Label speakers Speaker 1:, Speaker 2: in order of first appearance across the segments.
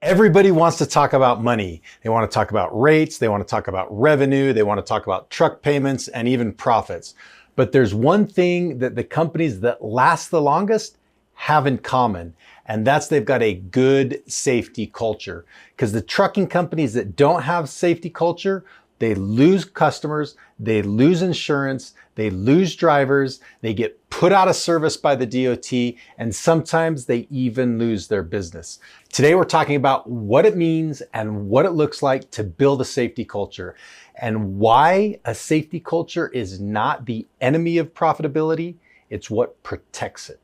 Speaker 1: Everybody wants to talk about money. They want to talk about rates. They want to talk about revenue. They want to talk about truck payments and even profits. But there's one thing that the companies that last the longest have in common, and that's they've got a good safety culture. Because the trucking companies that don't have safety culture, they lose customers, they lose insurance, they lose drivers, they get put out of service by the DOT, and sometimes they even lose their business. Today we're talking about what it means and what it looks like to build a safety culture, and why a safety culture is not the enemy of profitability, it's what protects it.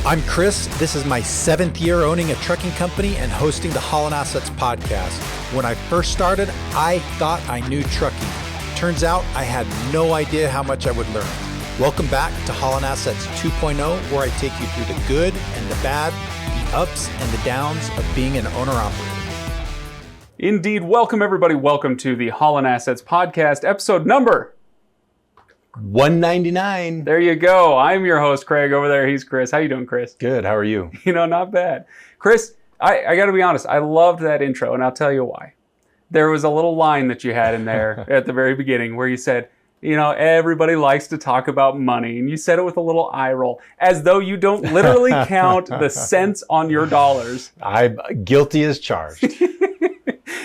Speaker 1: I'm Chris. This is my 7th year owning a trucking company and hosting the Haulin podcast. When I first started, I thought I knew trucking. Turns out I had no idea how much I would learn. Welcome back to Haulin Assets 2.0, where I take you through the good and the bad, the ups and the downs of being an owner-operator.
Speaker 2: Indeed. Welcome, everybody. Welcome to the Haulin Assets podcast, episode number
Speaker 1: 199.
Speaker 2: There you go. I'm your host, Craig. Over there, he's Chris. How you doing, Chris?
Speaker 1: Good. How are you?
Speaker 2: Not bad. Chris, I got to be honest. I loved that intro, and I'll tell you why. There was a little line that you had in there at the very beginning where you said, everybody likes to talk about money. And you said it with a little eye roll, as though you don't literally count the cents on your dollars.
Speaker 1: I'm guilty as charged.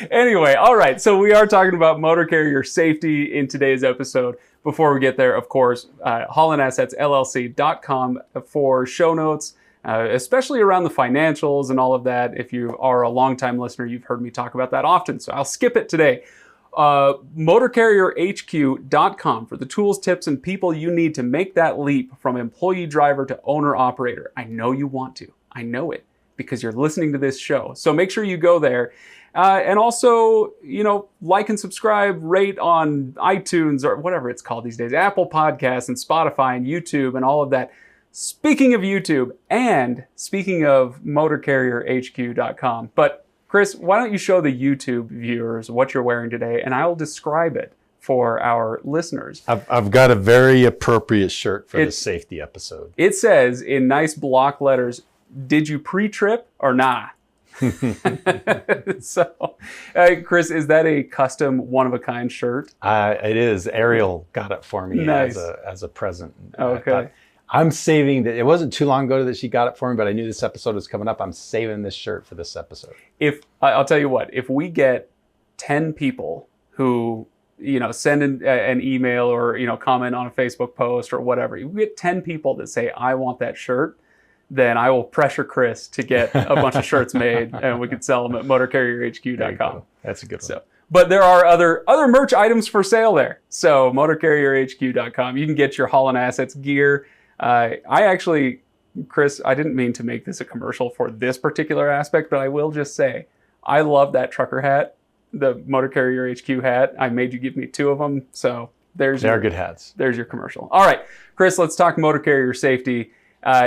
Speaker 2: Anyway, all right. So we are talking about motor carrier safety in today's episode. Before we get there, of course, HaulinAssetsLLC.com for show notes, especially around the financials and all of that. If you are a longtime listener, you've heard me talk about that often, so I'll skip it today. MotorCarrierHQ.com for the tools, tips, and people you need to make that leap from employee driver to owner-operator. I know you want to. I know it because you're listening to this show. So make sure you go there. And also, like and subscribe, rate on iTunes or whatever it's called these days, Apple Podcasts and Spotify and YouTube and all of that. Speaking of YouTube and speaking of MotorCarrierHQ.com. But Chris, why don't you show the YouTube viewers what you're wearing today, and I'll describe it for our listeners.
Speaker 1: I've got a very appropriate shirt for this safety episode.
Speaker 2: It says in nice block letters, "Did you pre-trip or nah?" So, Chris, is that a custom one-of-a-kind shirt?
Speaker 1: It is. Ariel got it for me
Speaker 2: nice.
Speaker 1: as a present.
Speaker 2: Okay.
Speaker 1: I'm saving that. It wasn't too long ago that she got it for me, but I knew this episode was coming up. I'm saving this shirt for this episode.
Speaker 2: I'll tell you what, if we get 10 people who, send an email or, comment on a Facebook post or whatever, if we get 10 people that say, I want that shirt, then I will pressure Chris to get a bunch of shirts made, and we can sell them at MotorCarrierHQ.com.
Speaker 1: That's a good one.
Speaker 2: But there are other merch items for sale there. So MotorCarrierHQ.com. You can get your Haulin Assets gear. Chris, I didn't mean to make this a commercial for this particular aspect, but I will just say, I love that trucker hat, the Motor Carrier HQ hat. I made you give me 2 of them. So they're
Speaker 1: good hats.
Speaker 2: There's your commercial. All right, Chris, let's talk motor carrier safety.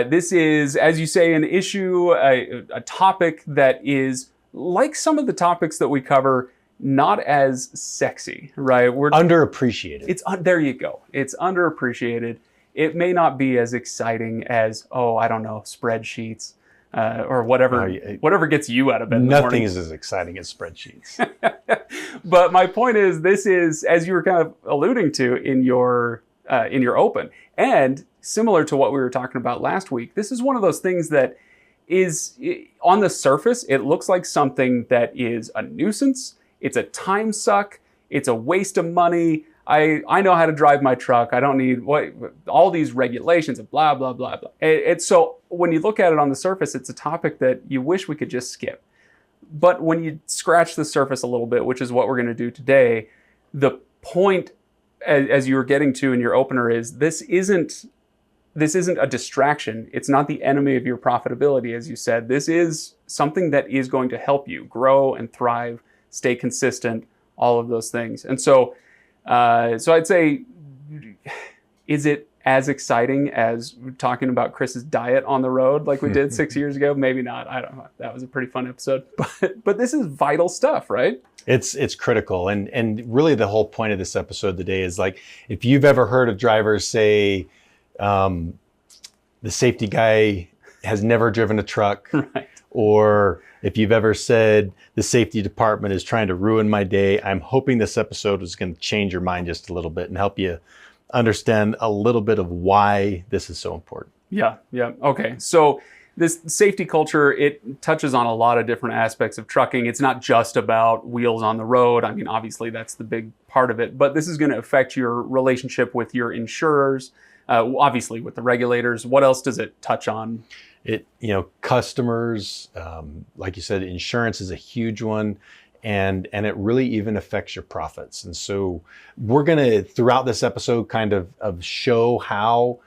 Speaker 2: This is, as you say, an issue, a topic that is like some of the topics that we cover, not as sexy, right? We're
Speaker 1: underappreciated.
Speaker 2: There you go. It's underappreciated. It may not be as exciting as, spreadsheets or whatever gets you out of bed in the morning.
Speaker 1: Nothing is as exciting as spreadsheets.
Speaker 2: But my point is, this is, as you were kind of alluding to in your open, and similar to what we were talking about last week, this is one of those things that is, on the surface, it looks like something that is a nuisance. It's a time suck. It's a waste of money. I know how to drive my truck. I don't need all these regulations and blah, blah, blah, blah. So when you look at it on the surface, it's a topic that you wish we could just skip. But when you scratch the surface a little bit, which is what we're going to do today, the point, as you were getting to in your opener, is this isn't a distraction. It's not the enemy of your profitability, as you said. This is something that is going to help you grow and thrive, stay consistent, all of those things. And so I'd say, is it as exciting as talking about Chris's diet on the road like we did 6 years ago? Maybe not. I don't know. That was a pretty fun episode. But this is vital stuff, right?
Speaker 1: It's critical. And really the whole point of this episode today is, like, if you've ever heard of drivers say, the safety guy has never driven a truck,
Speaker 2: Right.
Speaker 1: or if you've ever said the safety department is trying to ruin my day, I'm hoping this episode is going to change your mind just a little bit and help you understand a little bit of why this is so important.
Speaker 2: Yeah. Okay. So this safety culture, it touches on a lot of different aspects of trucking. It's not just about wheels on the road. I mean, obviously that's the big part of it, but this is going to affect your relationship with your insurers, obviously with the regulators. What else does it touch on?
Speaker 1: Customers, like you said, insurance is a huge one. And it really even affects your profits. And so we're going to, throughout this episode, kind of show how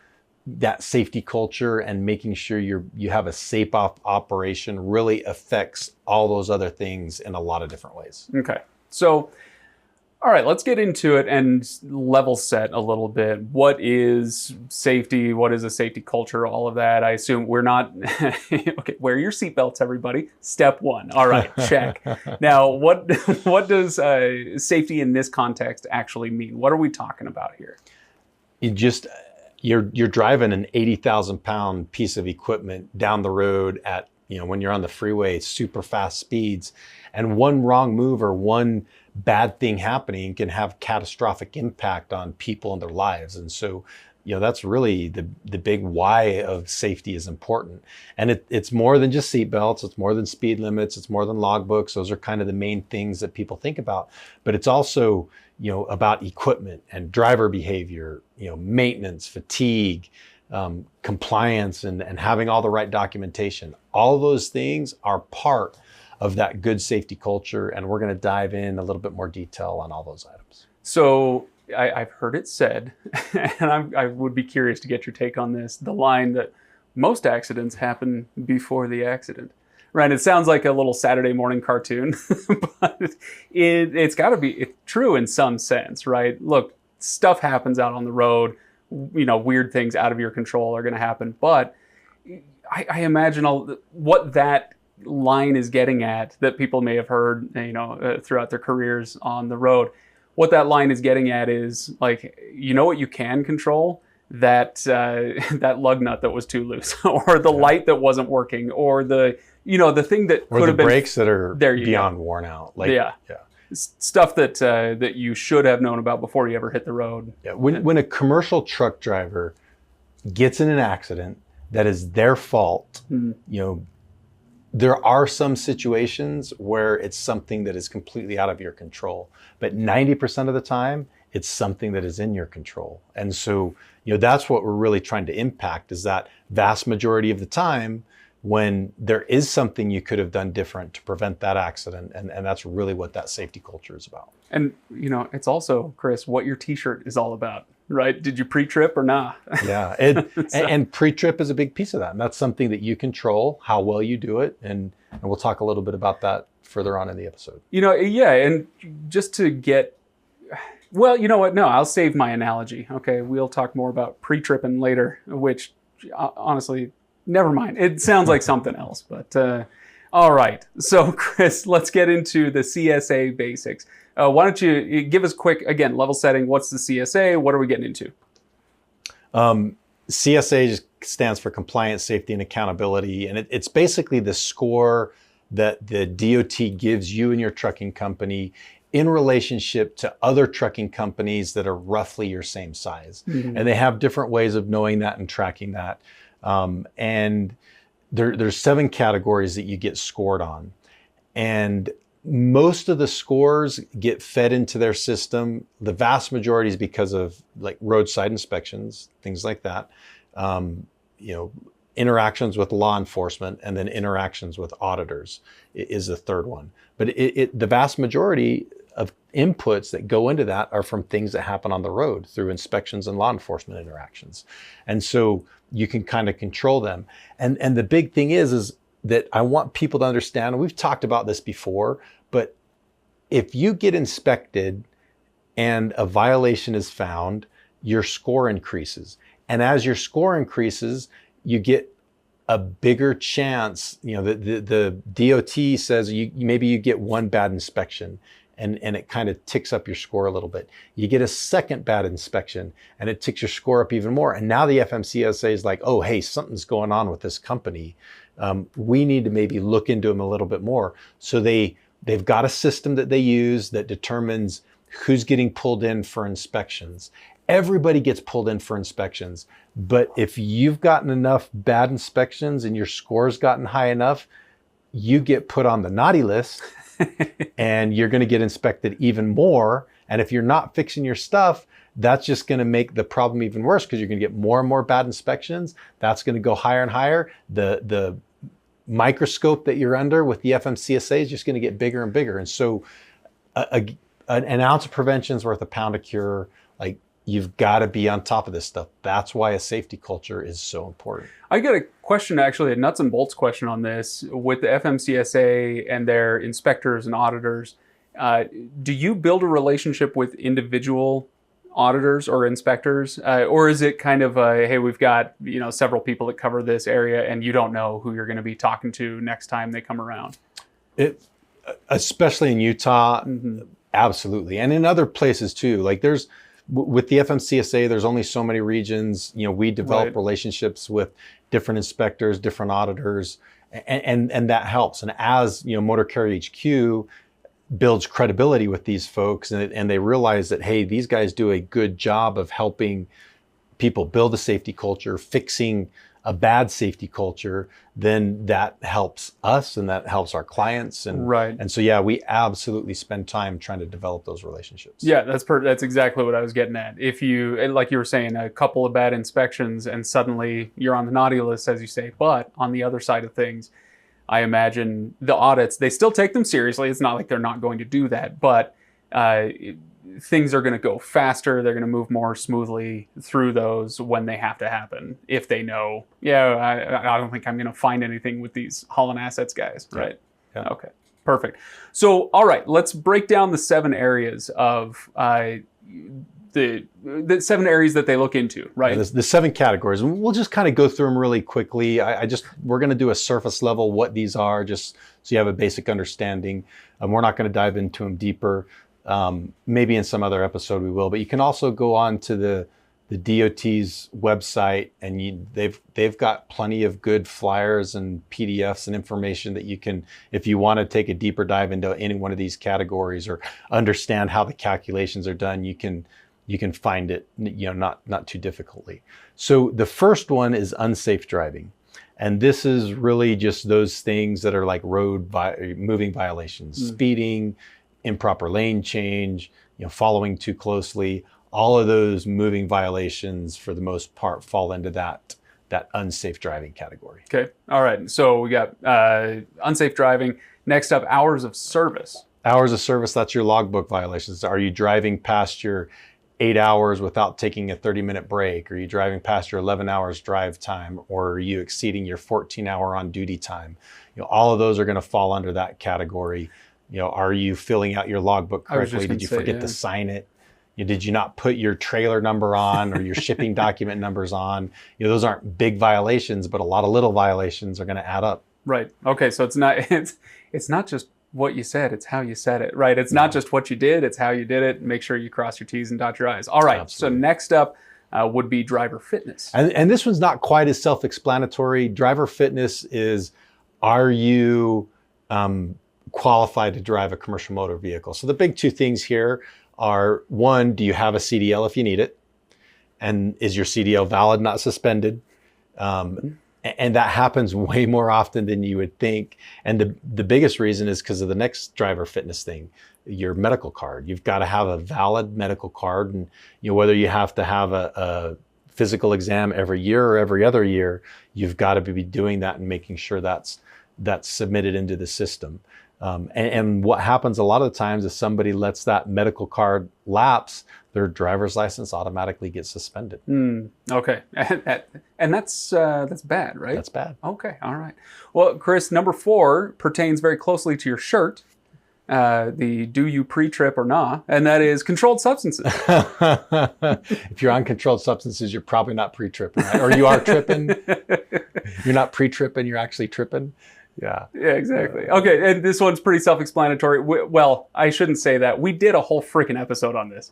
Speaker 1: that safety culture and making sure you have a safe operation really affects all those other things in a lot of different ways.
Speaker 2: Okay. So, all right, let's get into it and level set a little bit. What is safety? What is a safety culture? All of that. I assume we're not, okay, wear your seatbelts, everybody. Step one. All right, check. Now, what does safety in this context actually mean? What are we talking about here?
Speaker 1: You're driving an 80,000 pound piece of equipment down the road at, when you're on the freeway, super fast speeds, and one wrong move or one bad thing happening can have catastrophic impact on people and their lives. And so, that's really the big why of safety is important. And it's more than just seatbelts. It's more than speed limits. It's more than logbooks. Those are kind of the main things that people think about. But it's also, about equipment and driver behavior, maintenance, fatigue, compliance, and having all the right documentation. All those things are part of that good safety culture. And we're going to dive in a little bit more detail on all those items.
Speaker 2: So I've heard it said, and I would be curious to get your take on this, the line that most accidents happen before the accident. Right? It sounds like a little Saturday morning cartoon, but it's got to be true in some sense, right? Look, stuff happens out on the road. Weird things out of your control are going to happen. But I imagine what that line is getting at, that people may have heard, throughout their careers on the road. What that line is getting at is like, what you can control, that lug nut that was too loose, or the light that wasn't working, or the thing that
Speaker 1: or
Speaker 2: could have been
Speaker 1: brakes that are beyond worn out.
Speaker 2: Stuff that you should have known about before you ever hit the road.
Speaker 1: Yeah. When a commercial truck driver gets in an accident that is their fault, there are some situations where it's something that is completely out of your control, but 90% of the time, it's something that is in your control. And so, that's what we're really trying to impact, is that vast majority of the time when there is something you could have done different to prevent that accident. And that's really what that safety culture is about.
Speaker 2: And, it's also, Chris, what your t-shirt is all about. Right? Did you pre-trip or not?
Speaker 1: Yeah. And pre-trip is a big piece of that. And that's something that you control, how well you do it. And we'll talk a little bit about that further on in the episode.
Speaker 2: And just to get, well, you know what? No, I'll save my analogy. Okay. We'll talk more about pre-tripping later, which honestly, never mind. It sounds like something else, but all right. So Chris, let's get into the CSA basics. Why don't you give us quick, again, level setting. What's the CSA? What are we getting into?
Speaker 1: CSA just stands for Compliance, Safety, and Accountability. And it's basically the score that the DOT gives you and your trucking company in relationship to other trucking companies that are roughly your same size. Mm-hmm. And they have different ways of knowing that and tracking that. And there's 7 categories that you get scored on. And most of the scores get fed into their system. The vast majority is because of like roadside inspections, things like that. Interactions with law enforcement, and then interactions with auditors is the third one. But the vast majority of inputs that go into that are from things that happen on the road through inspections and law enforcement interactions. And so you can kind of control them. And the big thing is that I want people to understand, and we've talked about this before, but if you get inspected and a violation is found, your score increases. And as your score increases, you get a bigger chance. The DOT says maybe you get one bad inspection and it kind of ticks up your score a little bit. You get a second bad inspection and it ticks your score up even more. And now the FMCSA is like, oh, hey, something's going on with this company. We need to maybe look into them a little bit more. So they've got a system that they use that determines who's getting pulled in for inspections. Everybody gets pulled in for inspections. But if you've gotten enough bad inspections and your score's gotten high enough, you get put on the naughty list and you're going to get inspected even more. And if you're not fixing your stuff, that's just going to make the problem even worse because you're going to get more and more bad inspections. That's going to go higher and higher. The microscope that you're under with the FMCSA is just going to get bigger and bigger. And so an ounce of prevention is worth a pound of cure. Like, you've got to be on top of this stuff. That's why a safety culture is so important.
Speaker 2: I got a question, actually, a nuts and bolts question on this. With the FMCSA and their inspectors and auditors, do you build a relationship with individual auditors or inspectors? Or is it kind of a, hey, we've got several people that cover this area and you don't know who you're going to be talking to next time they come around?
Speaker 1: Especially in Utah, absolutely. And in other places too. Like with the FMCSA, there's only so many regions. We develop relationships with different inspectors, different auditors, and that helps. And as Motor Carrier HQ builds credibility with these folks, and they realize that, hey, these guys do a good job of helping people build a safety culture, fixing a bad safety culture, then that helps us and that helps our clients. And so, yeah, we absolutely spend time trying to develop those relationships.
Speaker 2: Yeah, that's exactly what I was getting at. If you, like you were saying, a couple of bad inspections and suddenly you're on the naughty list, as you say, but on the other side of things, I imagine the audits, they still take them seriously. It's not like they're not going to do that, but things are going to go faster. They're going to move more smoothly through those when they have to happen. If they know, I don't think I'm going to find anything with these Haulin assets guys, right?
Speaker 1: Yeah.
Speaker 2: Okay, perfect. So, all right, let's break down the 7 areas of the 7 areas that they look into, right?
Speaker 1: Yeah, the 7 categories. And we'll just kind of go through them really quickly. We're going to do a surface level what these are, just so you have a basic understanding. We're not going to dive into them deeper. Maybe in some other episode we will, but you can also go on to the DOT's website, and they've got plenty of good flyers and PDFs and information that you can, if you want to take a deeper dive into any one of these categories or understand how the calculations are done, you can find it, not too difficultly. So the first one is unsafe driving. And this is really just those things that are like moving violations, speeding, improper lane change, following too closely. All of those moving violations, for the most part, fall into that unsafe driving category.
Speaker 2: Okay. All right. So we got unsafe driving. Next up, hours of service.
Speaker 1: Hours of service, that's your logbook violations. Are you driving past your 8 hours without taking a 30-minute break? Are you driving past your 11 hours drive time? Or are you exceeding your 14-hour on-duty time? All of those are going to fall under that category. Are you filling out your logbook correctly? Did you forget to sign it? Did you not put your trailer number on or your shipping document numbers on? Those aren't big violations, but a lot of little violations are going to add up.
Speaker 2: Right. Okay. So it's not just what you said, it's how you said it, right? It's not just what you did, it's how you did it. Make sure you cross your T's and dot your I's. All right. Absolutely. So next up would be driver fitness.
Speaker 1: And this one's not quite as self-explanatory. Driver fitness is, are you qualified to drive a commercial motor vehicle? So the big 2 things here are, 1, do you have a CDL if you need it? And is your CDL valid, not suspended? And that happens way more often than you would think. And the biggest reason is because of the next driver fitness thing, your medical card. You've got to have a valid medical card, and whether you have to have a physical exam every year or every other year, you've got to be doing that and making sure that's submitted into the system. And what happens a lot of the times is somebody lets that medical card lapse, their driver's license automatically gets suspended.
Speaker 2: Okay. And that's bad, right?
Speaker 1: That's bad.
Speaker 2: Okay. All right. Well, Chris, number 4 pertains very closely to your shirt. The do you pre-trip or not? And that is controlled substances.
Speaker 1: If you're on controlled substances, you're probably not pre-tripping, right? Or you are tripping. You're not pre-tripping, you're actually tripping. Yeah.
Speaker 2: Yeah, exactly. Okay, and this one's pretty self-explanatory. Well, I shouldn't say that. We did a whole freaking episode on this.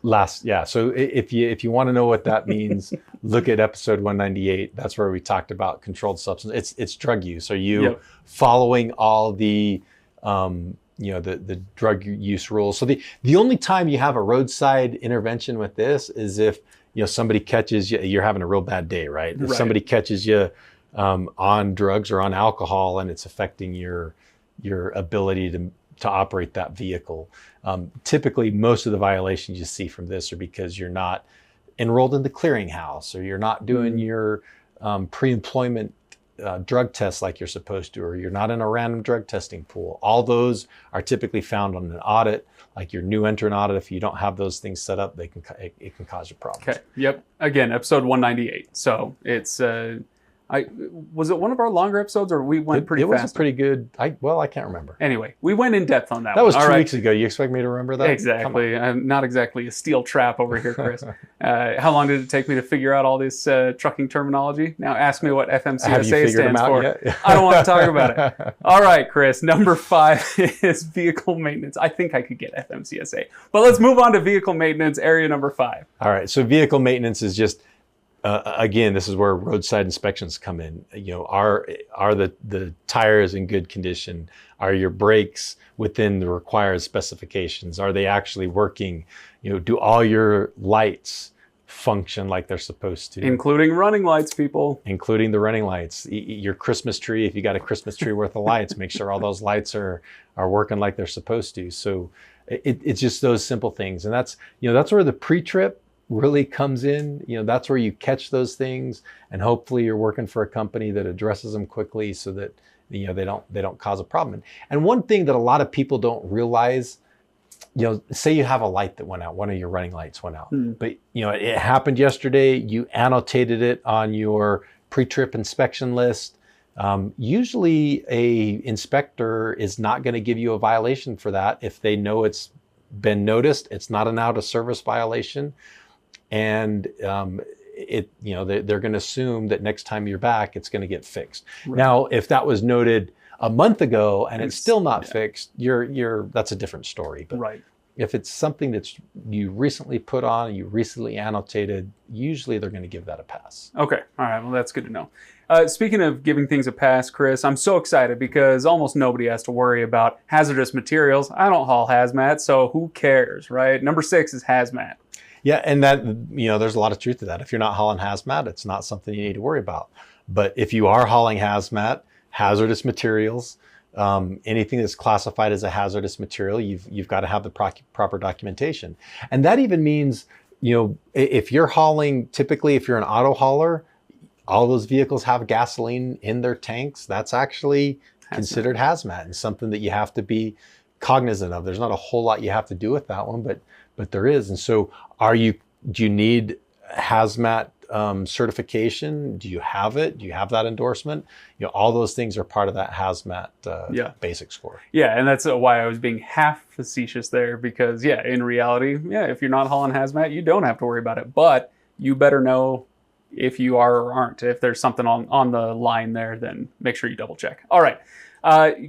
Speaker 1: So if you want to know what that means, look at episode 198. That's where we talked about controlled substance. It's drug use. Are you following all the the drug use rules? So the only time you have a roadside intervention with this is if somebody catches you, you're having a real bad day, right? If somebody catches you on drugs or on alcohol and it's affecting your ability to operate that vehicle. Typically, most of the violations you see from this are because you're not enrolled in the clearinghouse, or you're not doing your pre-employment drug tests like you're supposed to, or you're not in a random drug testing pool. All those are typically found on an audit, like your new entrant audit. If you don't have those things set up, it can cause you problems.
Speaker 2: Okay. Yep. Again, episode 198. So it's was it one of our longer episodes, or we went pretty fast?
Speaker 1: It was a pretty good. I can't remember.
Speaker 2: Anyway, we went in depth on that.
Speaker 1: That was 2 weeks ago. You expect me to remember that?
Speaker 2: Exactly. I'm not exactly a steel trap over here, Chris. How long did it take me to figure out all this trucking terminology? Now ask me what FMCSA stands for. I don't want to talk about it. All right, Chris. Number 5 is vehicle maintenance. I think I could get FMCSA, but let's move on to vehicle maintenance, area number 5.
Speaker 1: All right. So vehicle maintenance is just. Again, this is where roadside inspections come in. Are the tires in good condition? Are your brakes within the required specifications? Are they actually working? Do all your lights function like they're supposed to?
Speaker 2: Including running lights, people.
Speaker 1: Including the running lights. Your Christmas tree, if you got a Christmas tree worth of lights, make sure all those lights are working like they're supposed to. So it's just those simple things. And that's where the pre-trip really comes in. That's where you catch those things, and hopefully you're working for a company that addresses them quickly so that they don't cause a problem. And one thing that a lot of people don't realize, say you have a light that went out, one of your running lights went out, but it happened yesterday, you annotated it on your pre-trip inspection list. Usually a inspector is not going to give you a violation for that if they know it's been noticed, it's not an out of service violation. And they're going to assume that next time you're back, it's going to get fixed. Right. Now, if that was noted a month ago and it's still not fixed, that's a different story. But if it's something that you recently put on, you recently annotated, usually they're going to give that a pass.
Speaker 2: Okay. All right. Well, that's good to know. Speaking of giving things a pass, Chris, I'm so excited because almost nobody has to worry about hazardous materials. I don't haul hazmat, so who cares, right? Number 6 is hazmat.
Speaker 1: Yeah, and that, there's a lot of truth to that. If you're not hauling hazmat, it's not something you need to worry about. But if you are hauling hazmat, hazardous materials, anything that's classified as a hazardous material, you've got to have the proper documentation. And that even means, if you're hauling, typically if you're an auto hauler, all those vehicles have gasoline in their tanks. That's actually considered hazmat, and something that you have to be cognizant of. There's not a whole lot you have to do with that one, but there is. And so do you need hazmat certification? Do you have it? Do you have that endorsement? All those things are part of that hazmat basic score.
Speaker 2: Yeah, and that's why I was being half facetious there, because in reality, if you're not hauling hazmat, you don't have to worry about it. But you better know if you are or aren't. If there's something on the line there, then make sure you double check. All right,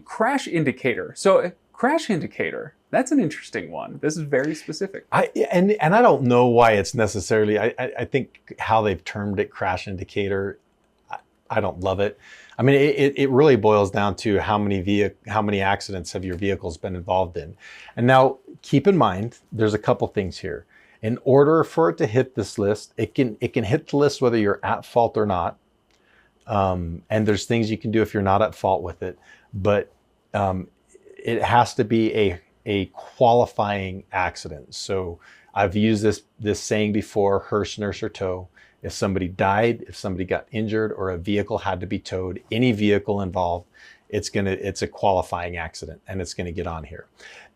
Speaker 2: crash indicator. So crash indicator, that's an interesting one. This is very specific.
Speaker 1: And I don't know why it's necessarily, I think how they've termed it crash indicator, I don't love it. I mean, it really boils down to how many accidents have your vehicles been involved in. And now keep in mind, there's a couple things here. In order for it to hit this list, it can hit the list whether you're at fault or not. And there's things you can do if you're not at fault with it. But it has to be a qualifying accident. So I've used this saying before, hearse, nurse, or tow. If somebody died, if somebody got injured, or a vehicle had to be towed, any vehicle involved, it's a qualifying accident, and it's gonna get on here.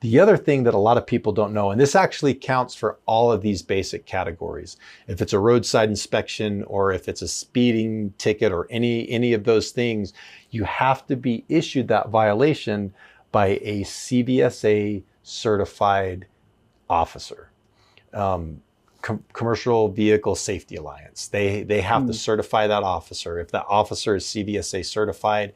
Speaker 1: The other thing that a lot of people don't know, and this actually counts for all of these basic categories. If it's a roadside inspection, or if it's a speeding ticket, or any of those things, you have to be issued that violation by a CVSA certified officer. Commercial Vehicle Safety Alliance. They have to certify that officer. If that officer is CVSA certified,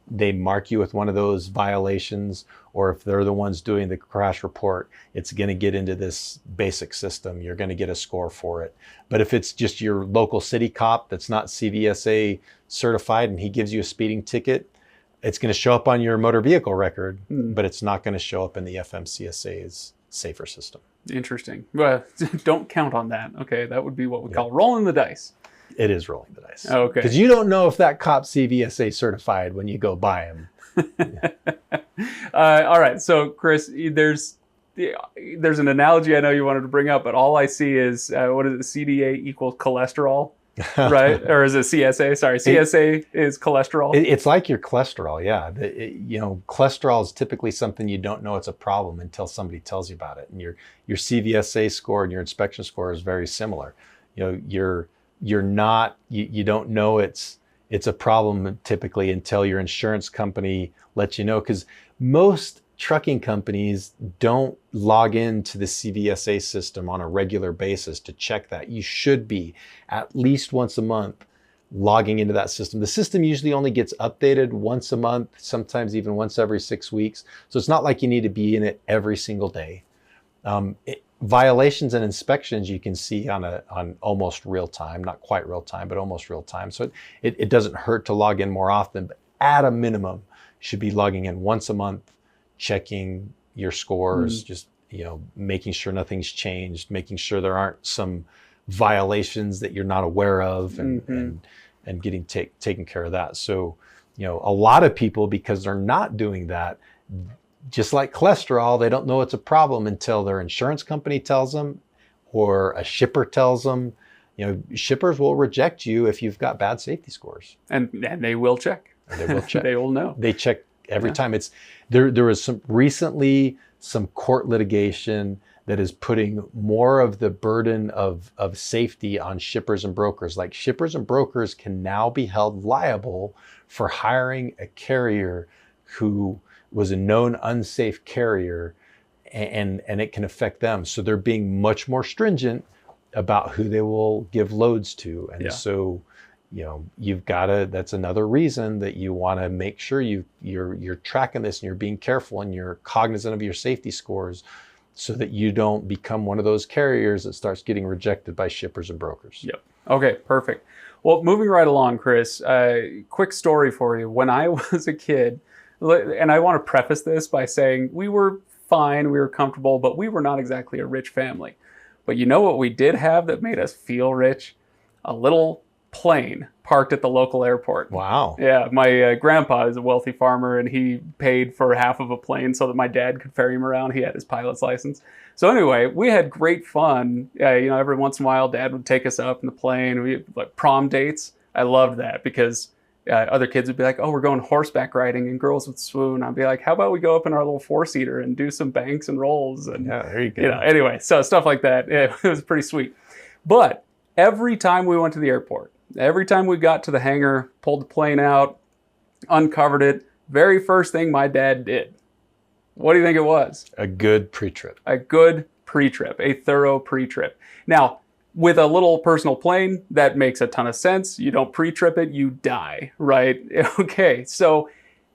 Speaker 1: they mark you with one of those violations, or if they're the ones doing the crash report, it's going to get into this basic system. You're going to get a score for it. But if it's just your local city cop that's not CVSA certified and he gives you a speeding ticket, it's going to show up on your motor vehicle record, but it's not going to show up in the FMCSA's safer system.
Speaker 2: Interesting. Well, don't count on that. Okay, that would be what we call rolling the dice.
Speaker 1: It is rolling the dice.
Speaker 2: Okay.
Speaker 1: Because you don't know if that cop's CVSA certified when you go buy him.
Speaker 2: All right. So, Chris, there's an analogy I know you wanted to bring up, but all I see is, what is it, CDA equals cholesterol, right? Or is it CSA? Sorry, CSA is cholesterol.
Speaker 1: It's like your cholesterol, yeah. Cholesterol is typically something you don't know it's a problem until somebody tells you about it. And your CVSA score and your inspection score is very similar. You don't know it's a problem typically until your insurance company lets you know, because most trucking companies don't log into the CVSA system on a regular basis to check that. You should be at least once a month logging into that system. The system usually only gets updated once a month, sometimes even once every 6 weeks. So it's not like you need to be in it every single day. Violations and inspections you can see on almost real time, not quite real time, but almost real time. So it doesn't hurt to log in more often, but at a minimum, you should be logging in once a month, checking your scores, just making sure nothing's changed, making sure there aren't some violations that you're not aware of, and getting taken care of that. So, a lot of people, because they're not doing that, just like cholesterol, they don't know it's a problem until their insurance company tells them, or a shipper tells them. Shippers will reject you if you've got bad safety scores,
Speaker 2: and they will check.
Speaker 1: They will check.
Speaker 2: They will know.
Speaker 1: They check every time. There was recently some court litigation that is putting more of the burden of safety on shippers and brokers. Like, shippers and brokers can now be held liable for hiring a carrier who was a known unsafe carrier, and it can affect them. So they're being much more stringent about who they will give loads to. And so, you've got to, that's another reason that you want to make sure you're tracking this, and you're being careful, and you're cognizant of your safety scores, so that you don't become one of those carriers that starts getting rejected by shippers and brokers.
Speaker 2: Yep. Okay, perfect. Well, moving right along, Chris, quick story for you. When I was a kid, and I want to preface this by saying we were fine, we were comfortable, but we were not exactly a rich family. But you know what we did have that made us feel rich? A little plane parked at the local airport.
Speaker 1: Wow.
Speaker 2: Yeah, my grandpa is a wealthy farmer, and he paid for half of a plane so that my dad could ferry him around. He had his pilot's license. So anyway, we had great fun. Every once in a while, Dad would take us up in the plane. We had, like, prom dates. I loved that because other kids would be like, "Oh, we're going horseback riding," and girls would swoon. I'd be like, "How about we go up in our little four-seater and do some banks and rolls?" And
Speaker 1: yeah, there you go.
Speaker 2: Anyway, so stuff like that. It was pretty sweet. But every time we went to the airport, every time we got to the hangar, pulled the plane out, uncovered it, very first thing my dad did, what do you think it was?
Speaker 1: A good pre-trip.
Speaker 2: A good pre-trip, a thorough pre-trip. Now, with a little personal plane, that makes a ton of sense. You don't pre-trip it, you die, right? Okay, so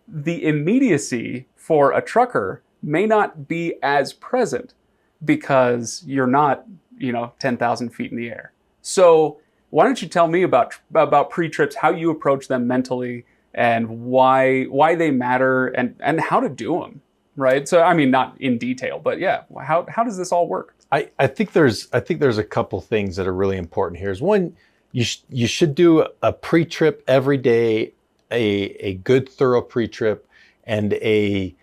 Speaker 2: the immediacy for a trucker may not be as present because you're not, 10,000 feet in the air. So why don't you tell me about pre-trips, how you approach them mentally, and why they matter, and how to do them, right? So, I mean, not in detail, but yeah, how does this all work?
Speaker 1: I think there's a couple things that are really important here. Is one, you should do a pre-trip every day, a good thorough pre-trip, and a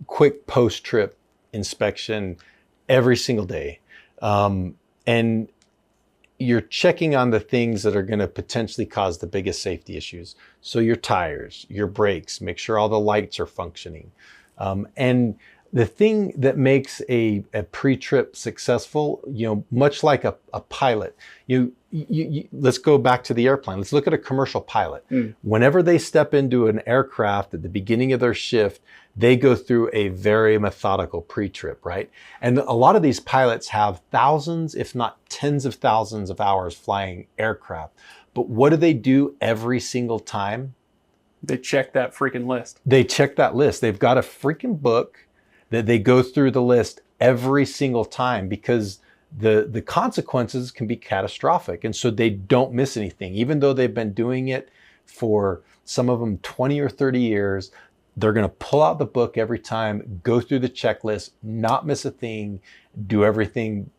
Speaker 1: quick post-trip inspection every single day, and you're checking on the things that are going to potentially cause the biggest safety issues. So your tires, your brakes, make sure all the lights are functioning, and the thing that makes a pre-trip successful, much like a pilot, let's go back to the airplane. Let's look at a commercial pilot. Whenever they step into an aircraft at the beginning of their shift, they go through a very methodical pre-trip, right? And a lot of these pilots have thousands, if not tens of thousands of hours flying aircraft. But what do they do every single time?
Speaker 2: They check that freaking list.
Speaker 1: They check that list. They've got a freaking book that they go through the list every single time, because the consequences can be catastrophic. And so they don't miss anything. Even though they've been doing it for some of them 20 or 30 years, they're going to pull out the book every time, go through the checklist, not miss a thing, do everything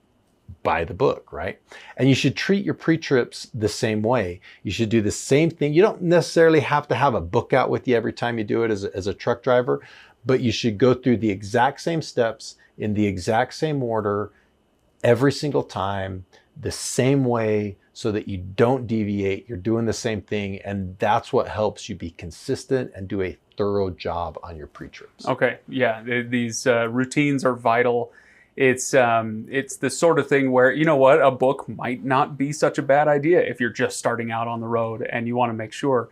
Speaker 1: by the book, right? And you should treat your pre-trips the same way. You should do the same thing. You don't necessarily have to have a book out with you every time you do it as a truck driver, but you should go through the exact same steps in the exact same order every single time, the same way, so that you don't deviate. You're doing the same thing, and that's what helps you be consistent and do a thorough job on your pre-trips.
Speaker 2: Okay, yeah, these routines are vital. It's the sort of thing where, you know what, a book might not be such a bad idea if you're just starting out on the road and you want to make sure.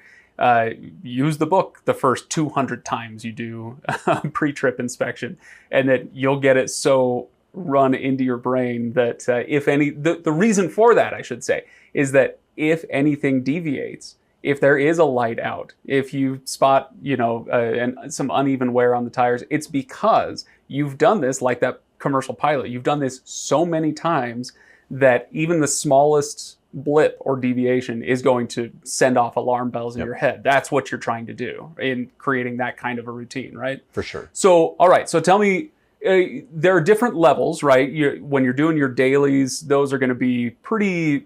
Speaker 2: Use the book the first 200 times you do a pre-trip inspection, and that you'll get it so run into your brain that the reason for that, I should say, is that if anything deviates, if there is a light out, if you spot, and some uneven wear on the tires, it's because you've done this, like that commercial pilot. You've done this so many times that even the smallest blip or deviation is going to send off alarm bells in your head. That's what you're trying to do in creating that kind of a routine, right?
Speaker 1: For sure.
Speaker 2: So, all right. So tell me, there are different levels, right? When you're doing your dailies, those are going to be pretty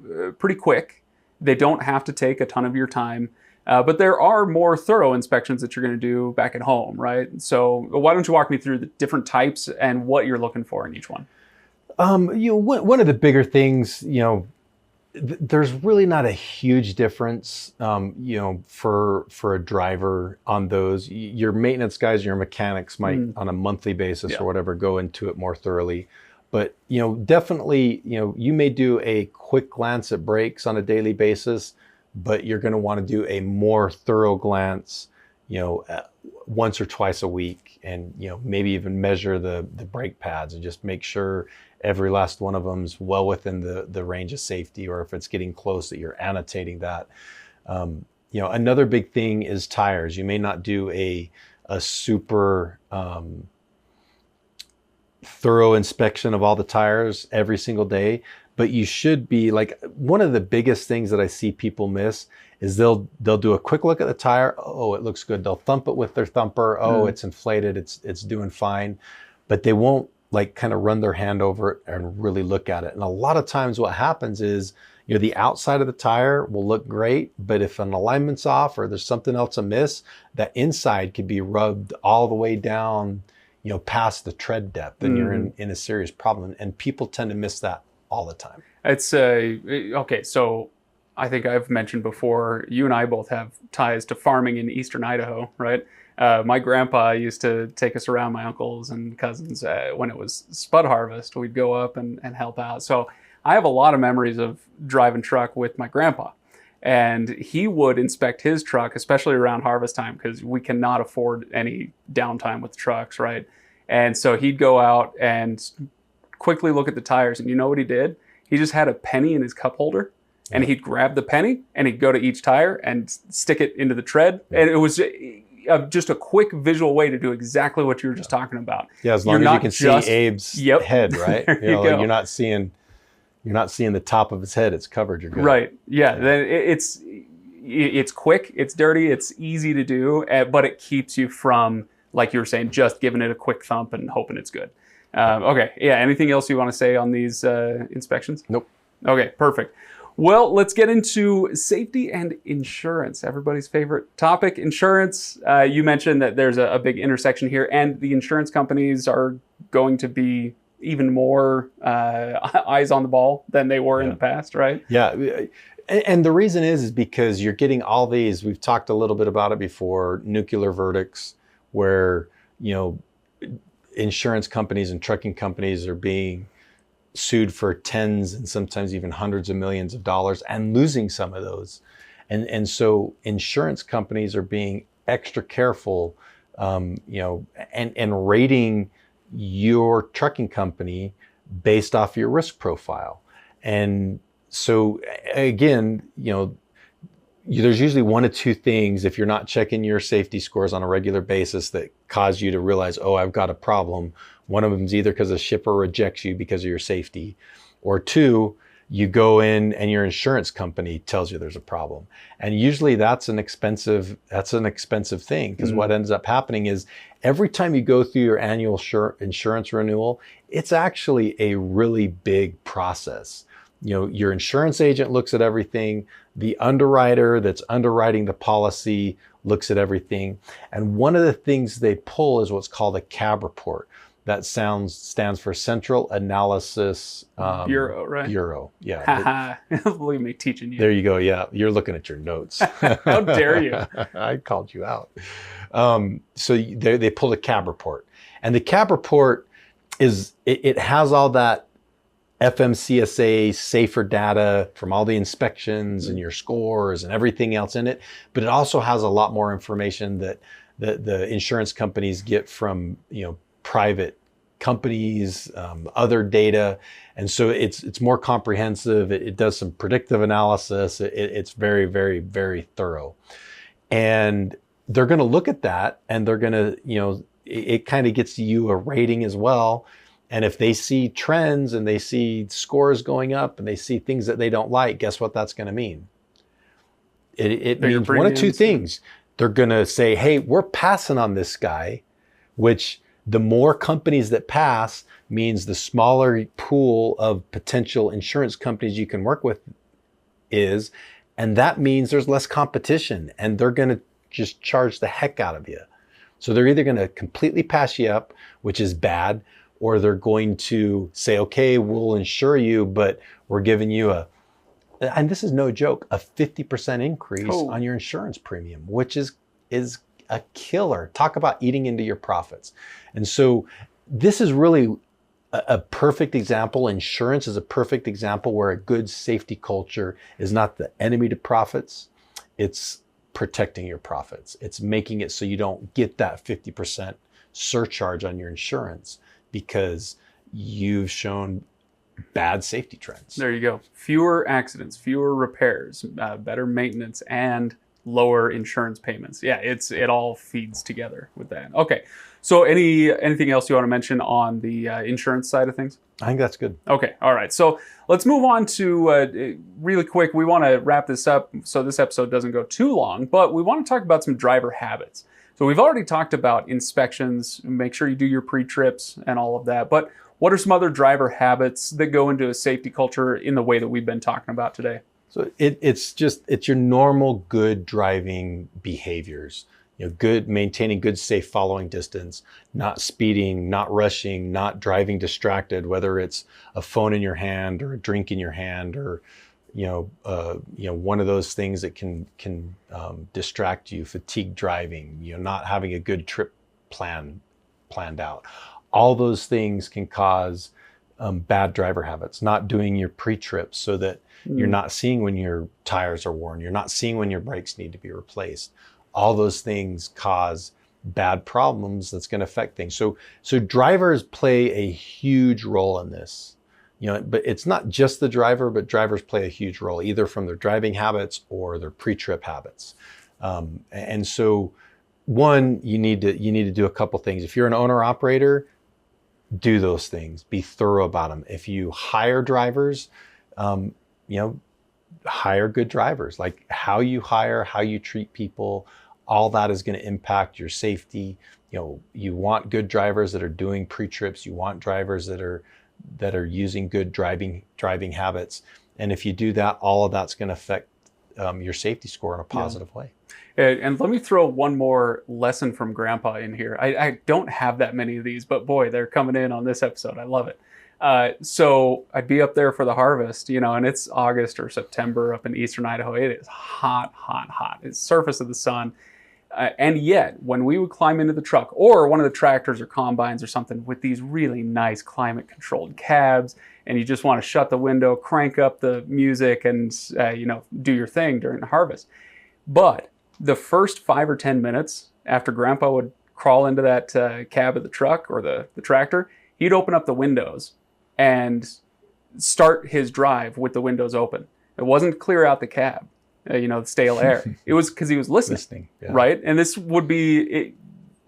Speaker 2: quick. They don't have to take a ton of your time. But there are more thorough inspections that you're going to do back at home, right? So why don't you walk me through the different types and what you're looking for in each one?
Speaker 1: One of the bigger things, there's really not a huge difference, for a driver on those. Your maintenance guys, your mechanics might on a monthly basis or whatever go into it more thoroughly. But, definitely, you may do a quick glance at brakes on a daily basis, but you're going to want to do a more thorough glance, once or twice a week, and, maybe even measure the brake pads and just make sure every last one of them's well within the range of safety, or if it's getting close, that you're annotating that. Another big thing is tires. You may not do a super thorough inspection of all the tires every single day, but you should be, like, one of the biggest things that I see people miss is they'll do a quick look at the tire. Oh, it looks good. They'll thump it with their thumper. Oh, it's inflated. It's doing fine. But they won't kind of run their hand over it and really look at it. And a lot of times what happens is, the outside of the tire will look great, but if an alignment's off or there's something else amiss, that inside could be rubbed all the way down, past the tread depth, and you're in a serious problem. And people tend to miss that all the time.
Speaker 2: It's okay. So I think I've mentioned before, you and I both have ties to farming in eastern Idaho, right? My grandpa used to take us around, my uncles and cousins, when it was spud harvest. We'd go up and help out. So I have a lot of memories of driving truck with my grandpa. And he would inspect his truck, especially around harvest time, because we cannot afford any downtime with trucks, right? And so he'd go out and quickly look at the tires. And you know what he did? He just had a penny in his cup holder. And he'd grab the penny and he'd go to each tire and stick it into the tread. And it was just a quick visual way to do exactly what you were just talking about.
Speaker 1: Yeah, as long as you can see Abe's head, right? You're not seeing the top of his head. It's covered. You're good.
Speaker 2: Right. Yeah. Then it's quick. It's dirty. It's easy to do, but it keeps you from, like you were saying, just giving it a quick thump and hoping it's good. Okay. Yeah. Anything else you want to say on these inspections?
Speaker 1: Nope.
Speaker 2: Okay. Perfect. Well, let's get into safety and insurance. Everybody's favorite topic, insurance. You mentioned that there's a big intersection here, and the insurance companies are going to be even more eyes on the ball than they were in the past, right?
Speaker 1: Yeah. And the reason is because you're getting all these, we've talked a little bit about it before, nuclear verdicts where, insurance companies and trucking companies are being sued for tens and sometimes even hundreds of millions of dollars and losing some of those. And so insurance companies are being extra careful, and rating your trucking company based off your risk profile. And so again, there's usually one of two things if you're not checking your safety scores on a regular basis that cause you to realize, oh, I've got a problem. One of them is either because a shipper rejects you because of your safety, or two, you go in and your insurance company tells you there's a problem. And usually that's an expensive thing, because what ends up happening is every time you go through your annual insurance renewal, it's actually a really big process. Your insurance agent looks at everything. The underwriter that's underwriting the policy looks at everything. And one of the things they pull is what's called a CAB report. That stands for Central Analysis
Speaker 2: Bureau, right?
Speaker 1: Bureau, yeah.
Speaker 2: Believe me, teaching you.
Speaker 1: There you go, yeah. You're looking at your notes.
Speaker 2: How dare you?
Speaker 1: I called you out. So they pulled a CAB report. And the CAB report it has all that FMCSA safer data from all the inspections and your scores and everything else in it. But it also has a lot more information that the insurance companies get from private companies, other data. And so it's more comprehensive. It does some predictive analysis. It's very, very, very thorough. And they're going to look at that, and they're going to, it kind of gets you a rating as well. And if they see trends and they see scores going up and they see things that they don't like, guess what that's going to mean? It means one of two things. They're going to say, hey, we're passing on this guy, which the more companies that pass means the smaller pool of potential insurance companies you can work with is. And that means there's less competition, and they're going to just charge the heck out of you. So they're either going to completely pass you up, which is bad, or they're going to say, okay, we'll insure you, but we're giving you and this is no joke, a 50% increase on your insurance premium, which is a killer. Talk about eating into your profits. And so this is really a perfect example. Insurance is a perfect example where a good safety culture is not the enemy to profits. It's protecting your profits. It's making it so you don't get that 50% surcharge on your insurance because you've shown bad safety trends.
Speaker 2: There you go. Fewer accidents, fewer repairs, better maintenance, and lower insurance payments. Yeah, it all feeds together with that. Okay, so anything else you want to mention on the insurance side of things?
Speaker 1: I think that's good.
Speaker 2: Okay, all right. So let's move on to really quick. We want to wrap this up so this episode doesn't go too long, but we want to talk about some driver habits. So we've already talked about inspections, make sure you do your pre-trips and all of that, but what are some other driver habits that go into a safety culture in the way that we've been talking about today?
Speaker 1: So it's your normal good driving behaviors. Maintaining good safe following distance, not speeding, not rushing, not driving distracted, whether it's a phone in your hand or a drink in your hand or one of those things that can distract you, fatigue driving, not having a good trip planned out. All those things can cause bad driver habits. Not doing your pre-trips so that you're not seeing when your tires are worn. You're not seeing when your brakes need to be replaced. All those things cause bad problems that's going to affect things. So drivers play a huge role in this. But it's not just the driver, but drivers play a huge role, either from their driving habits or their pre-trip habits. And so, one, you need to do a couple things. If you're an owner-operator, do those things. Be thorough about them. If you hire drivers, hire good drivers. Like how you hire, how you treat people, all that is going to impact your safety. You want good drivers that are doing pre-trips. You want drivers that are using good driving habits. And if you do that, all of that's going to affect your safety score in a positive way.
Speaker 2: And let me throw one more lesson from Grandpa in here. I don't have that many of these, but boy, they're coming in on this episode. I love it. So I'd be up there for the harvest, and it's August or September up in eastern Idaho. It is hot, hot, hot. It's surface of the sun. And yet, when we would climb into the truck or one of the tractors or combines or something with these really nice climate-controlled cabs, and you just want to shut the window, crank up the music, and do your thing during the harvest. But the first 5 or 10 minutes after Grandpa would crawl into that cab of the truck or the tractor, he'd open up the windows and start his drive with the windows open. It wasn't clear out the cab. stale air. It was because he was listening.
Speaker 1: Yeah.
Speaker 2: Right? And this would be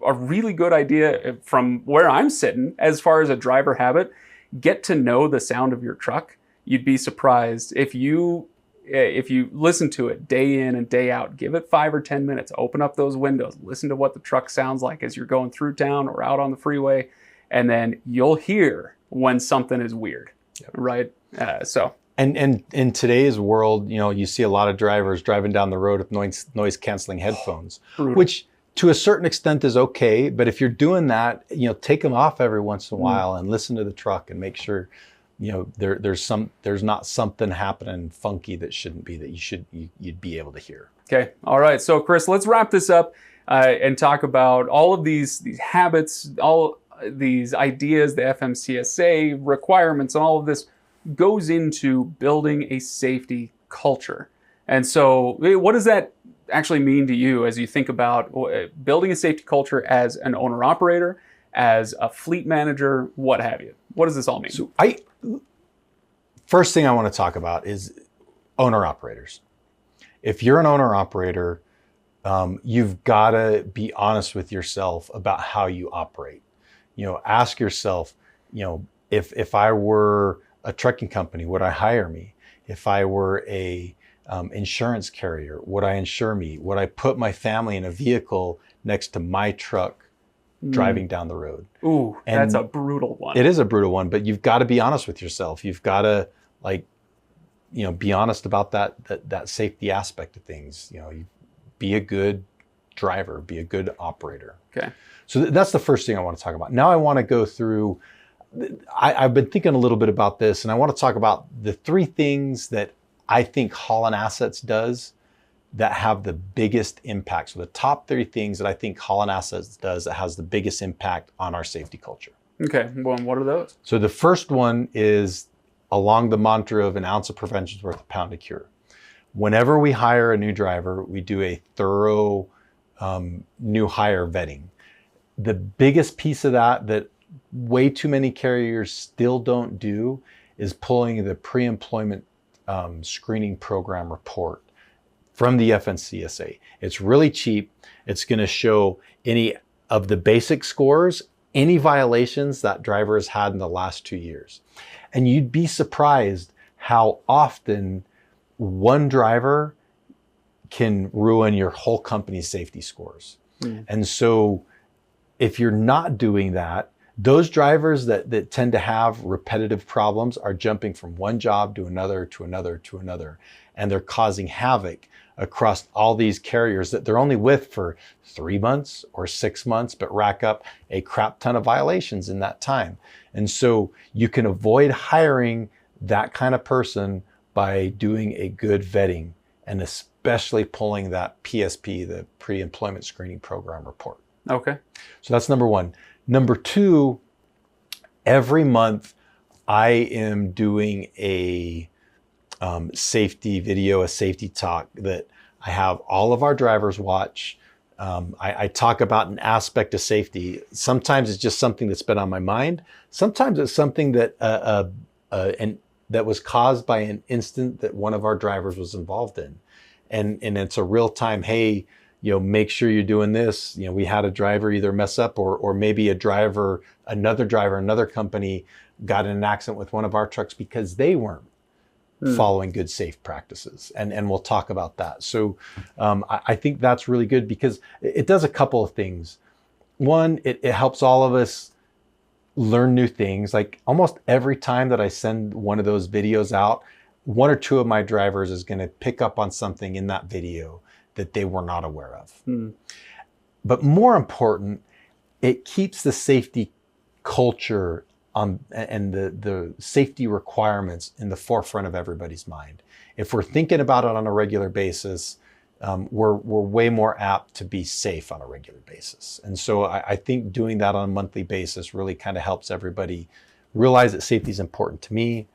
Speaker 2: a really good idea from where I'm sitting as far as a driver habit. Get to know the sound of your truck. You'd be surprised if you listen to it day in and day out. Give it 5 or 10 minutes. Open up those windows. Listen to what the truck sounds like as you're going through town or out on the freeway. And then you'll hear when something is weird. Yep. Right?
Speaker 1: And in today's world, you see a lot of drivers driving down the road with noise canceling headphones, which to a certain extent is okay. But if you're doing that, take them off every once in a while and listen to the truck and make sure, there's not something happening funky that shouldn't be, that you'd be able to hear.
Speaker 2: Okay. All right. So Chris, let's wrap this up and talk about all of these habits, all these ideas, the FMCSA requirements, and all of this goes into building a safety culture. And so what does that actually mean to you as you think about building a safety culture as an owner-operator, as a fleet manager, what have you? What does this all mean?
Speaker 1: So first thing I want to talk about is owner-operators. If you're an owner-operator, you've got to be honest with yourself about how you operate. Ask yourself, if I were a trucking company, would I hire me? If I were a insurance carrier, would I insure me? Would I put my family in a vehicle next to my truck driving down the road?
Speaker 2: Ooh, and that's a brutal one.
Speaker 1: It is a brutal one, but you've got to be honest with yourself. You've got to be honest about that safety aspect of things. You be a good driver, be a good operator.
Speaker 2: Okay.
Speaker 1: So that's the first thing I want to talk about. Now I want to go through, I've been thinking a little bit about this, and I want to talk about the 3 things that I think Haulin Assets does that have the biggest impact. So the top 3 things that I think Haulin Assets does that has the biggest impact on our safety culture.
Speaker 2: Okay, well, what are those?
Speaker 1: So the first one is along the mantra of an ounce of prevention is worth a pound of cure. Whenever we hire a new driver, we do a thorough new hire vetting. The biggest piece of that way too many carriers still don't do is pulling the pre-employment screening program report from the FMCSA. It's really cheap. It's going to show any of the basic scores, any violations that driver has had in the last 2 years. And you'd be surprised how often one driver can ruin your whole company's safety scores. And so if you're not doing that, those drivers that tend to have repetitive problems are jumping from one job to another, to another, to another. And they're causing havoc across all these carriers that they're only with for 3 months or 6 months, but rack up a crap ton of violations in that time. And so you can avoid hiring that kind of person by doing a good vetting, and especially pulling that PSP, the pre-employment screening program report.
Speaker 2: Okay.
Speaker 1: So that's number 1. Number 2, every month I am doing a safety video, a safety talk that I have all of our drivers watch. I talk about an aspect of safety. Sometimes it's just something that's been on my mind. Sometimes it's something that that was caused by an incident that one of our drivers was involved in. And it's a real time, hey, make sure you're doing this. We had a driver either mess up or maybe another driver, another company got in an accident with one of our trucks because they weren't following good safe practices. And we'll talk about that. So I think that's really good because it does a couple of things. One, it helps all of us learn new things. Like almost every time that I send one of those videos out, 1 or 2 of my drivers is going to pick up on something in that video that they were not aware of. But more important, it keeps the safety culture and the safety requirements in the forefront of everybody's mind. If we're thinking about it on a regular basis, we're way more apt to be safe on a regular basis. And so I think doing that on a monthly basis really kind of helps everybody realize that safety is important to me.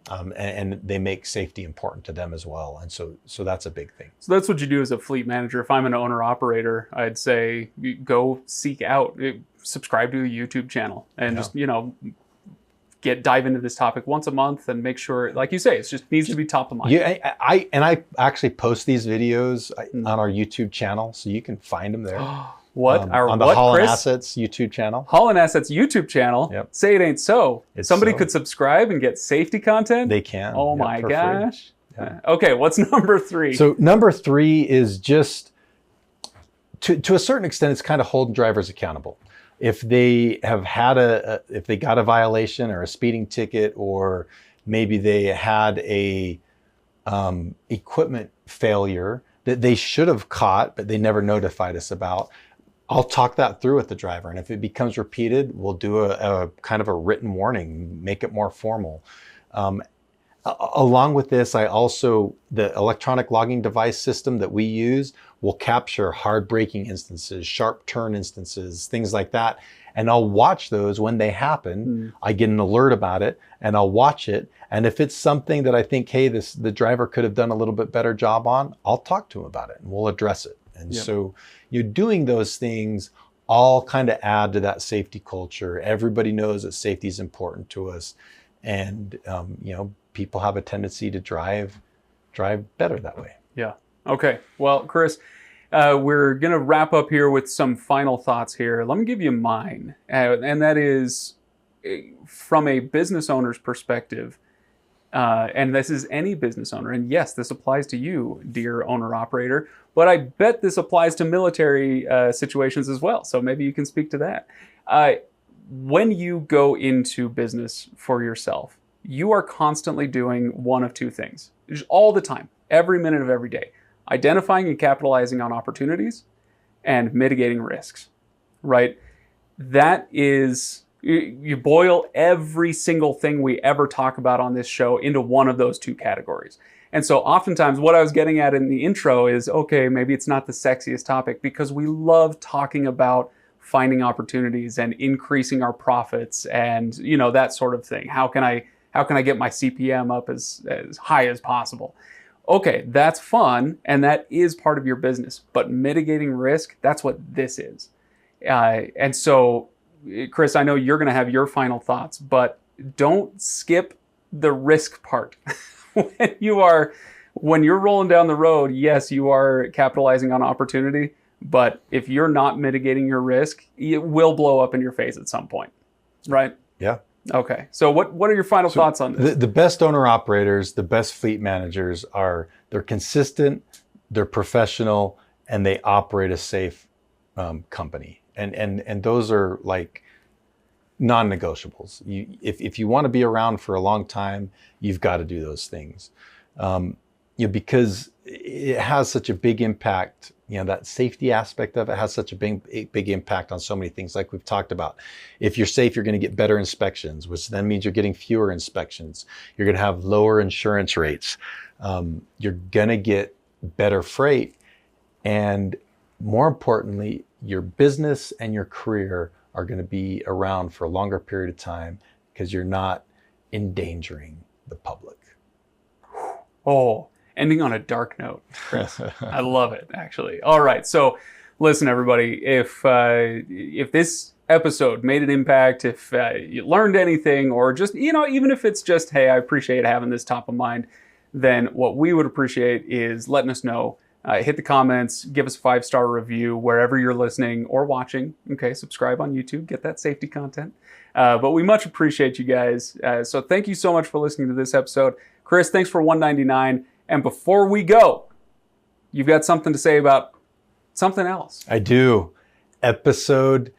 Speaker 1: And they make safety important to them as well. And so that's a big thing.
Speaker 2: So that's what you do as a fleet manager. If I'm an owner operator, I'd say go seek out, subscribe to a YouTube channel and just, dive into this topic once a month and make sure, like you say, it just needs to be top of mind.
Speaker 1: Yeah, I actually post these videos on our YouTube channel, so you can find them there.
Speaker 2: What?
Speaker 1: On the Haulin Assets YouTube channel.
Speaker 2: Haulin Assets YouTube channel.
Speaker 1: Yep.
Speaker 2: Say it ain't so. Somebody could subscribe and get safety content.
Speaker 1: They can.
Speaker 2: Oh my gosh. Yeah. Okay, what's number 3?
Speaker 1: So number 3 is just to a certain extent, it's kind of holding drivers accountable. If they have had if they got a violation or a speeding ticket, or maybe they had a equipment failure that they should have caught, but they never notified us about, I'll talk that through with the driver. And if it becomes repeated, we'll do a kind of a written warning, make it more formal. Along with this, the electronic logging device system that we use will capture hard braking instances, sharp turn instances, things like that. And I'll watch those when they happen. I get an alert about it and I'll watch it. And if it's something that I think, hey, the driver could have done a little bit better job on, I'll talk to him about it and we'll address it. And so you're doing those things all kind of add to that safety culture. Everybody knows that safety is important to us. And, people have a tendency to drive better that way.
Speaker 2: Yeah. Okay. Well, Chris, we're going to wrap up here with some final thoughts here. Let me give you mine. And that is from a business owner's perspective. And this is any business owner. And yes, this applies to you, dear owner operator, but I bet this applies to military situations as well. So maybe you can speak to that. When you go into business for yourself, you are constantly doing one of two things, just all the time, every minute of every day: identifying and capitalizing on opportunities and mitigating risks, right? That is, you boil every single thing we ever talk about on this show into one of those two categories. And so oftentimes what I was getting at in the intro is, okay, maybe it's not the sexiest topic, because we love talking about finding opportunities and increasing our profits and, that sort of thing. How can I get my CPM up as high as possible? Okay, that's fun, and that is part of your business. But mitigating risk, that's what this is. And so, Chris, I know you're going to have your final thoughts, but don't skip the risk part. When you're rolling down the road, yes, you are capitalizing on opportunity, but if you're not mitigating your risk, it will blow up in your face at some point, right?
Speaker 1: Yeah.
Speaker 2: Okay. So what are your final thoughts on this?
Speaker 1: The best owner operators, the best fleet managers they're consistent, they're professional, and they operate a safe company. And those are like non-negotiables. If you want to be around for a long time, you've got to do those things. Because it has such a big impact. That safety aspect of it has such a big impact on so many things, like we've talked about. If you're safe, you're going to get better inspections, which then means you're getting fewer inspections. You're going to have lower insurance rates. You're going to get better freight. And more importantly, your business and your career are going to be around for a longer period of time because you're not endangering the public.
Speaker 2: Oh, ending on a dark note, Chris. I love it, actually. All right, so listen, everybody. If this episode made an impact, if you learned anything, or just even if it's just, hey, I appreciate having this top of mind, then what we would appreciate is letting us know. Hit the comments, give us a 5-star review wherever you're listening or watching. Okay, subscribe on YouTube, get that safety content. But we much appreciate you guys. So thank you so much for listening to this episode. Chris, thanks for $199. And before we go, you've got something to say about something else.
Speaker 1: I do. Episode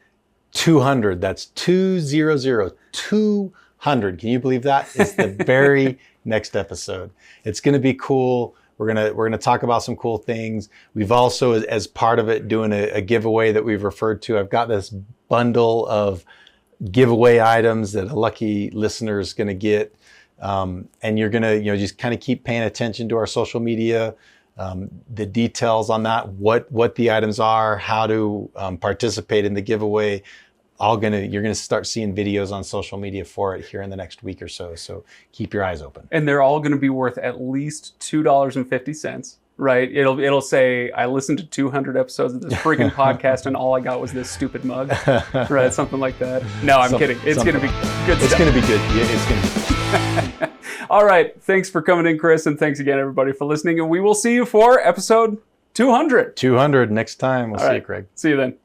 Speaker 1: 200. That's 200. 200. Can you believe that? It's the very next episode. It's going to be cool. We're gonna talk about some cool things. We've also, as part of it, doing a giveaway that we've referred to. I've got this bundle of giveaway items that a lucky listener is going to get. And you're going to, just kind of keep paying attention to our social media, the details on that, what the items are, how to participate in the giveaway. You're going to start seeing videos on social media for it here in the next week or so. So keep your eyes open.
Speaker 2: And they're all going to be worth at least $2.50. right? It'll say, I listened to 200 episodes of this friggin' podcast and all I got was this stupid mug, right? Something like that. No, I'm kidding. It's going to be good
Speaker 1: It's
Speaker 2: stuff.
Speaker 1: going to be good. Yeah, it's going to be.
Speaker 2: All right. Thanks for coming in, Chris. And thanks again, everybody, for listening. And we will see you for episode 200.
Speaker 1: 200 next time. We'll see you, Craig.
Speaker 2: See you then.